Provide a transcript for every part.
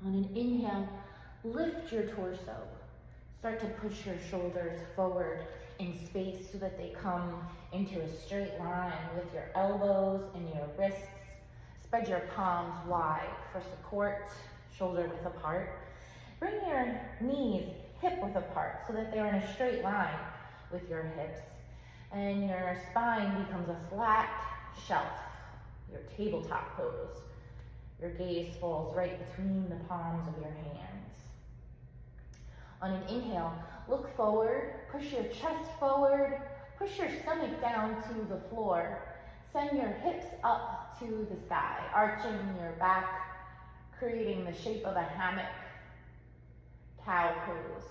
On an inhale, lift your torso. Start to push your shoulders forward in space so that they come into a straight line with your elbows and your wrists. Spread your palms wide for support, shoulder width apart. Bring your knees hip width apart so that they're in a straight line with your hips. And your spine becomes a flat shelf, your tabletop pose. Your gaze falls right between the palms of your hands. On an inhale, look forward, push your chest forward, push your stomach down to the floor. Send your hips up to the sky, arching your back, creating the shape of a hammock, cow pose.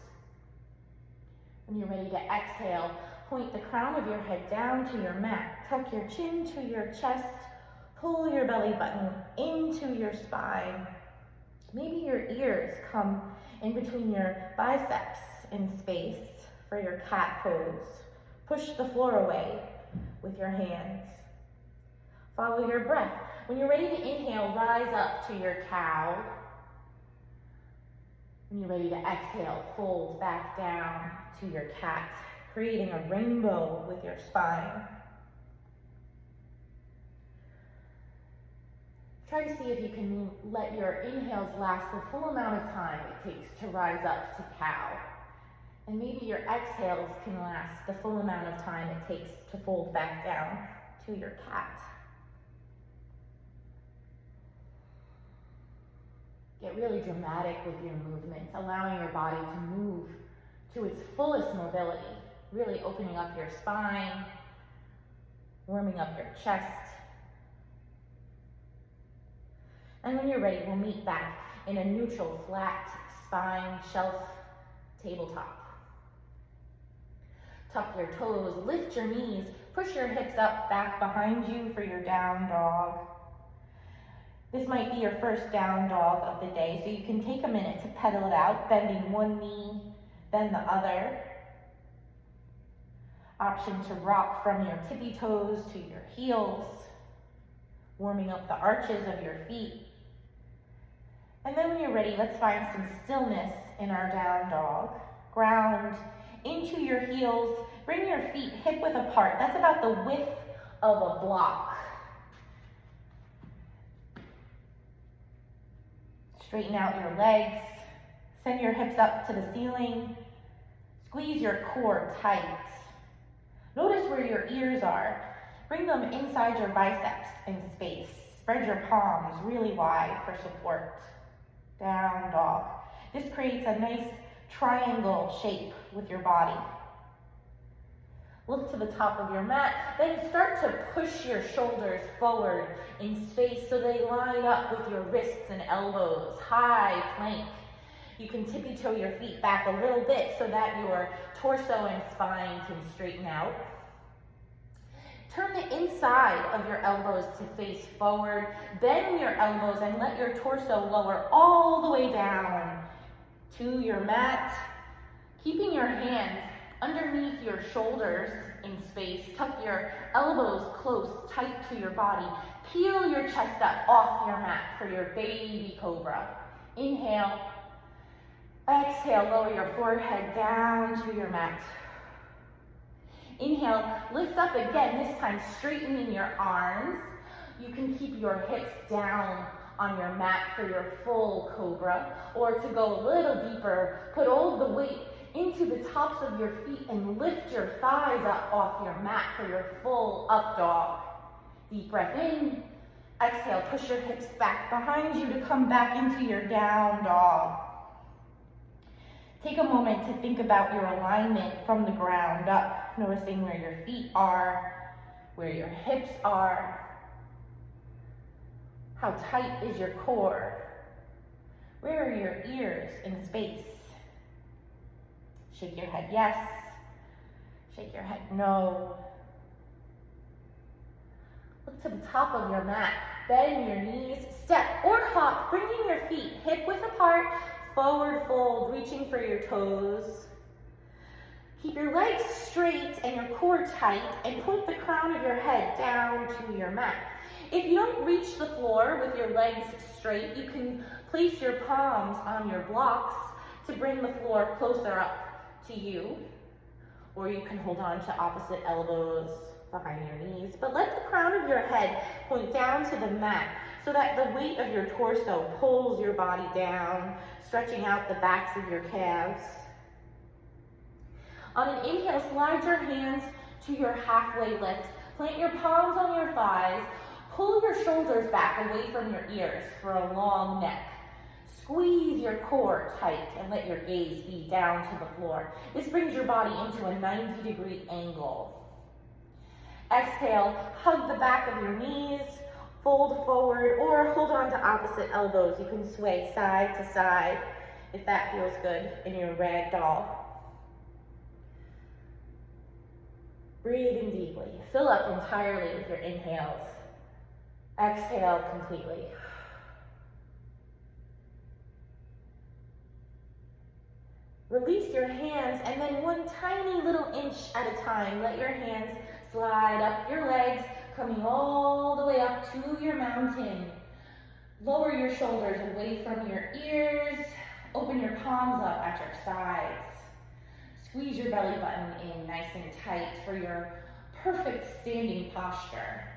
When you're ready to exhale, point the crown of your head down to your mat. Tuck your chin to your chest. Pull your belly button into your spine. Maybe your ears come in between your biceps in space for your cat pose. Push the floor away with your hands. Follow your breath. When you're ready to inhale, rise up to your cow. When you're ready to exhale, fold back down to your cat, creating a rainbow with your spine. Try to see if you can let your inhales last the full amount of time it takes to rise up to cow. And maybe your exhales can last the full amount of time it takes to fold back down to your cat. Get really dramatic with your movements, allowing your body to move to its fullest mobility, really opening up your spine, warming up your chest. And when you're ready, we'll meet back in a neutral, flat spine, shelf, tabletop. Tuck your toes, lift your knees, push your hips up, back behind you for your down dog. This might be your first down dog of the day, so you can take a minute to pedal it out, bending one knee, then the other. Option to rock from your tippy toes to your heels, warming up the arches of your feet. And then when you're ready, let's find some stillness in our down dog. Ground into your heels, bring your feet hip width apart. That's about the width of a block. Straighten out your legs, send your hips up to the ceiling, squeeze your core tight. Notice where your ears are. Bring them inside your biceps in space. Spread your palms really wide for support. Down dog. This creates a nice triangle shape with your body. Look to the top of your mat, then start to push your shoulders forward in space so they line up with your wrists and elbows. High plank. You can tippy toe your feet back a little bit so that your torso and spine can straighten out. Turn the inside of your elbows to face forward. Bend your elbows and let your torso lower all the way down to your mat. Keeping your hands underneath your shoulders in space. Tuck your elbows close, tight to your body. Peel your chest up off your mat for your baby cobra. Inhale. Exhale, lower your forehead down to your mat. Inhale, lift up again, this time straightening your arms. You can keep your hips down on your mat for your full cobra, or to go a little deeper, put all the weight into the tops of your feet and lift your thighs up off your mat for your full up dog. Deep breath in. Exhale, push your hips back behind you to come back into your down dog. Take a moment to think about your alignment from the ground up, noticing where your feet are, where your hips are. How tight is your core? Where are your ears in space? Shake your head yes, shake your head no. Look to the top of your mat, bend your knees, step or hop, bringing your feet hip width apart, forward fold, reaching for your toes. Keep your legs straight and your core tight, and point the crown of your head down to your mat. If you don't reach the floor with your legs straight, you can place your palms on your blocks to bring the floor closer up to you, or you can hold on to opposite elbows behind your knees. But let the crown of your head point down to the mat so that the weight of your torso pulls your body down, stretching out the backs of your calves. On an inhale, slide your hands to your halfway lift. Plant your palms on your thighs. Pull your shoulders back away from your ears for a long neck. Squeeze your core tight and let your gaze be down to the floor. This brings your body into a 90-degree angle. Exhale, hug the back of your knees, fold forward, or hold on to opposite elbows. You can sway side to side if that feels good in your rag doll. Breathing deeply. Fill up entirely with your inhales. Exhale completely. Release your hands, and then one tiny little inch at a time, let your hands slide up your legs, coming all the way up to your mountain. Lower your shoulders away from your ears. Open your palms up at your sides. Squeeze your belly button in nice and tight for your perfect standing posture.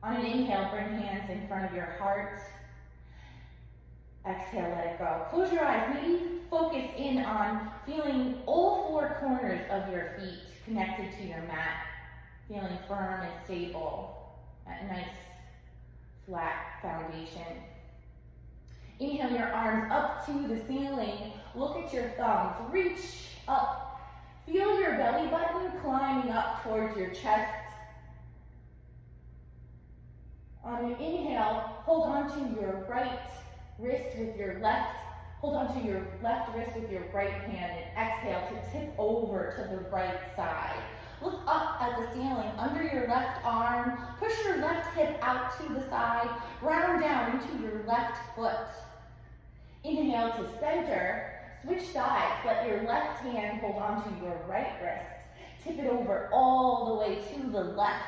On an inhale, bring hands in front of your heart. Exhale, let it go. Close your eyes. Maybe focus in on feeling all four corners of your feet connected to your mat, feeling firm and stable, that nice flat foundation. Inhale your arms up to the ceiling. Look at your thumbs. Reach up. Feel your belly button climbing up towards your chest. On an inhale, hold on to your right wrist with your left. Hold on to your left wrist with your right hand, and exhale to tip over to the right side. Look up at the ceiling under your left arm. Push your left hip out to the side. Round down into your left foot. Inhale to center. Switch sides. Let your left hand hold onto your right wrist. Tip it over all the way to the left.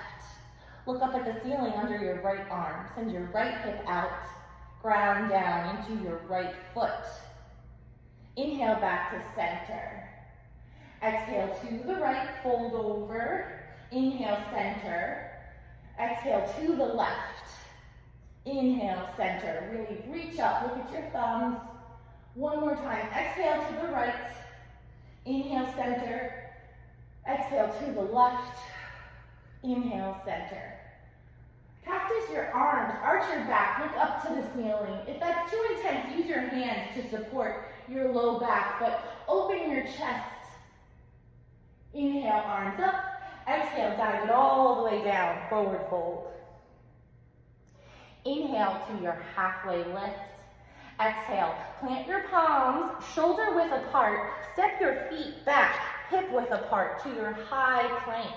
Look up at the ceiling under your right arm. Send your right hip out. Ground down into your right foot. Inhale back to center. Exhale to the right, fold over. Inhale, center. Exhale to the left. Inhale, center. Really reach up, look at your thumbs. One more time. Exhale to the right. Inhale, center. Exhale to the left. Inhale, center. Practice your arms, arch your back, look up to the ceiling. If that's too intense, use your hands to support your low back, but open your chest. Inhale, arms up. Exhale, dive it all the way down, forward fold. Inhale to your halfway lift. Exhale, plant your palms, shoulder width apart, step your feet back, hip width apart to your high plank.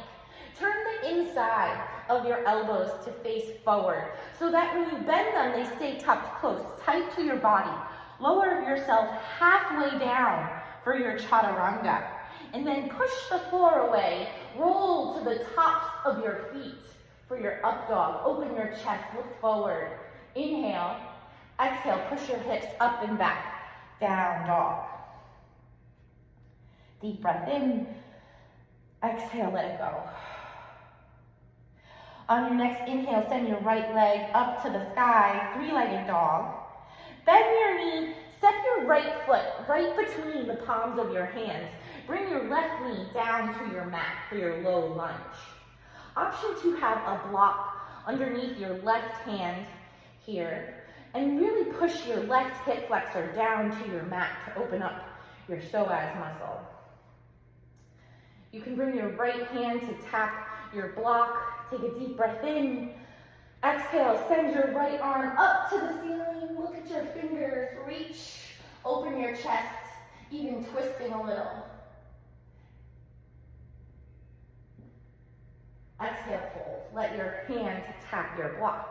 Turn the inside of your elbows to face forward so that when you bend them, they stay tucked close, tight to your body. Lower yourself halfway down for your chaturanga. And then push the floor away. Roll to the tops of your feet for your up dog. Open your chest, look forward. Inhale. Exhale, push your hips up and back. Down dog. Deep breath in. Exhale, let it go. On your next inhale, send your right leg up to the sky, three-legged dog. Bend your knee, step your right foot right between the palms of your hands. Bring your left knee down to your mat for your low lunge. Option 2, have a block underneath your left hand here. And really push your left hip flexor down to your mat to open up your psoas muscle. You can bring your right hand to tap your block. Take a deep breath in. Exhale, send your right arm up to the ceiling. Look at your fingers, reach. Open your chest, even twisting a little. Exhale, fold. Let your hand tap your block.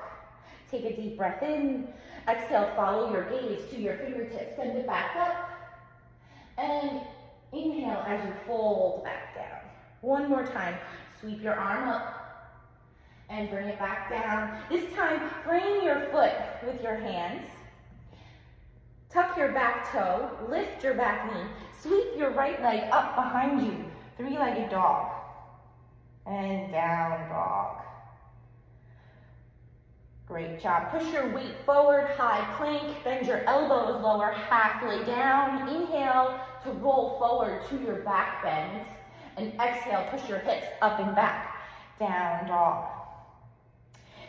Take a deep breath in. Exhale, follow your gaze to your fingertips. Send it back up. And Inhale as you fold back down. One more time. Sweep your arm up and bring it back down. This time, frame your foot with your hands. Tuck your back toe, lift your back knee. Sweep your right leg up behind you. Three-legged dog. And down dog. Great job. Push your weight forward, high plank. Bend your elbows lower halfway down. Inhale to roll forward to your back bend. And exhale, push your hips up and back. Down dog.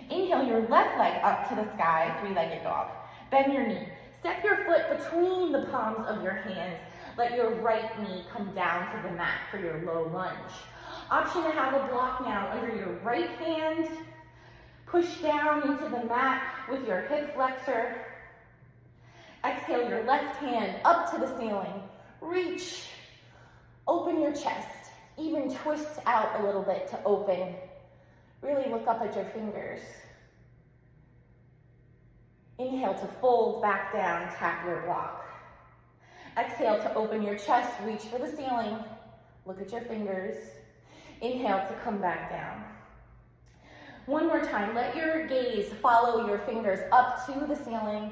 Inhale your left leg up to the sky, three-legged dog. Bend your knee. Step your foot between the palms of your hands. Let your right knee come down to the mat for your low lunge. Option to have a block now under your right hand. Push down into the mat with your hip flexor. Exhale your left hand up to the ceiling. Reach. Open your chest. Even twist out a little bit to open. Really look up at your fingers. Inhale to fold back down, tap your block. Exhale to open your chest, reach for the ceiling. Look at your fingers. Inhale to come back down. One more time, let your gaze follow your fingers up to the ceiling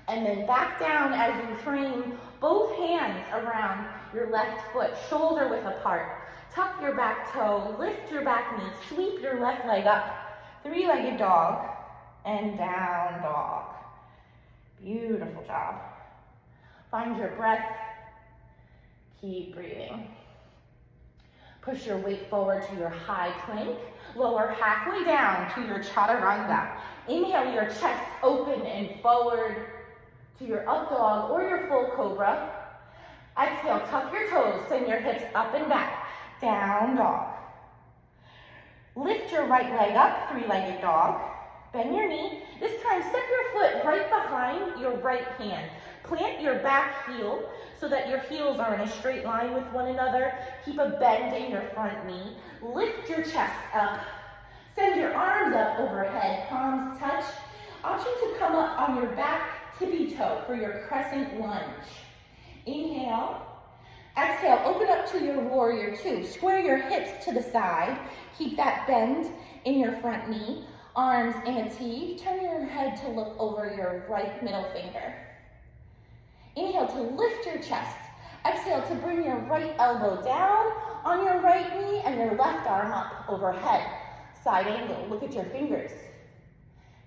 and then back down as you frame both hands around your left foot, shoulder width apart. Tuck your back toe, lift your back knee, sweep your left leg up, three-legged dog, and down dog. Beautiful job. Find your breath. Keep breathing. Push your weight forward to your high plank. Lower halfway down to your chaturanga. Inhale your chest open and forward to your up dog or your full cobra. Exhale, tuck your toes, send your hips up and back. Down dog. Lift your right leg up, three-legged dog. Bend your knee. This time, step your foot right behind your right hand. Plant your back heel so that your heels are in a straight line with one another. Keep a bend in your front knee. Lift your chest up. Send your arms up overhead, palms touch. Option to come up on your back tippy toe for your crescent lunge. Inhale. Exhale, open up to your warrior two. Square your hips to the side. Keep that bend in your front knee. Arms in a T. Turn your head to look over your right middle finger. Inhale to lift your chest. Exhale to bring your right elbow down on your right knee and your left arm up overhead. Side angle, look at your fingers.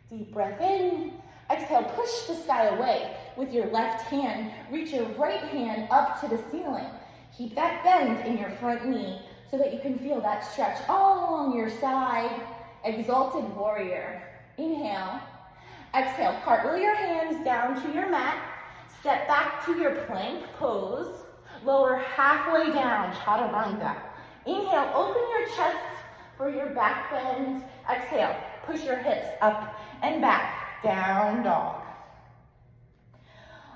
Deep breath in. Exhale, push the sky away with your left hand. Reach your right hand up to the ceiling. Keep that bend in your front knee so that you can feel that stretch all along your side. Exalted warrior. Inhale. Exhale, cartwheel your hands down to your mat. Step back to your plank pose. Lower halfway down, chaturanga. Inhale, open your chest for your back bend. Exhale, push your hips up and back, down dog.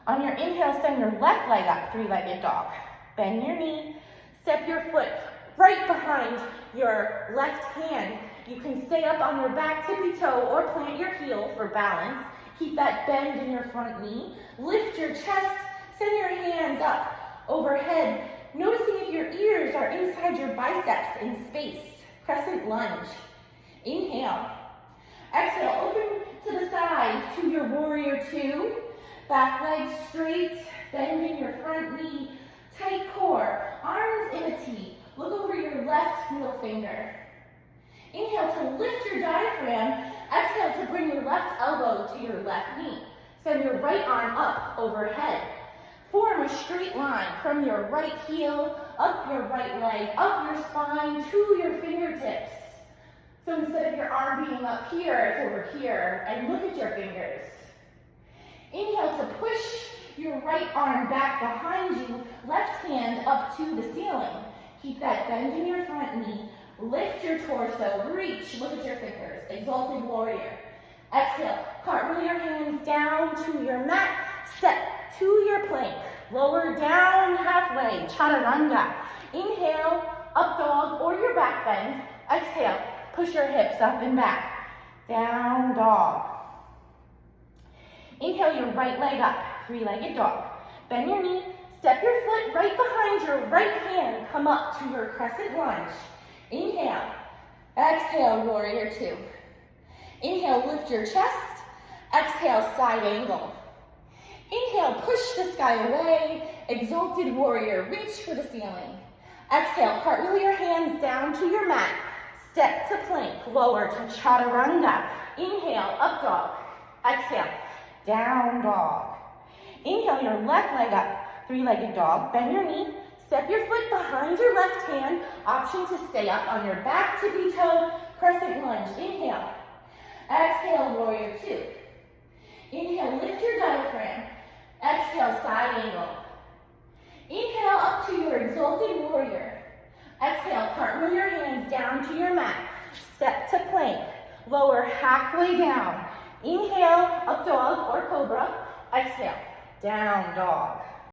On your inhale, send your left leg up, three-legged dog. Bend your knee, step your foot right behind your left hand. You can stay up on your back tippy toe or plant your heel for balance. Keep that bend in your front knee. Lift your chest, send your hands up overhead. Noticing if your ears are inside your biceps in space. Crescent lunge. Inhale. Exhale, open to the side to your warrior two. Back leg straight, bending your front knee. Tight core, arms in a T. Look over your left middle finger. Inhale to lift your diaphragm. Exhale to bring your left elbow to your left knee. Send your right arm up overhead. Form a straight line from your right heel, up your right leg, up your spine, to your fingertips. So instead of your arm being up here, it's over here, and look at your fingers. Inhale to push your right arm back behind you, left hand up to the ceiling. Keep that bend in your front knee. Lift your torso, reach, look at your fingers, exalted warrior. Exhale, cartwheel your hands down to your mat, step to your plank, lower down halfway, chaturanga. Inhale, up dog or your back bend. Exhale, push your hips up and back, down dog. Inhale your right leg up, three-legged dog. Bend your knee, Step your foot right behind your right hand. Come up to your crescent lunge. Inhale. Exhale, warrior two. Inhale, lift your chest. Exhale, side angle. Inhale, push the sky away. Exalted warrior, reach for the ceiling. Exhale, cartwheel your hands down to your mat. Step to plank, lower to chaturanga. Inhale, up dog. Exhale, down dog. Inhale, your left leg up, three-legged dog. Bend your knee, step your foot behind your left hand. Option to stay up on your back tippy toe, crescent lunge. Inhale. Exhale, warrior two. Inhale, lift your diaphragm. Exhale, side angle. Inhale, up to your exalted warrior. Exhale, cartwheel your hands down to your mat. Step to plank. Lower halfway down. Inhale, up dog or cobra. Exhale, down dog.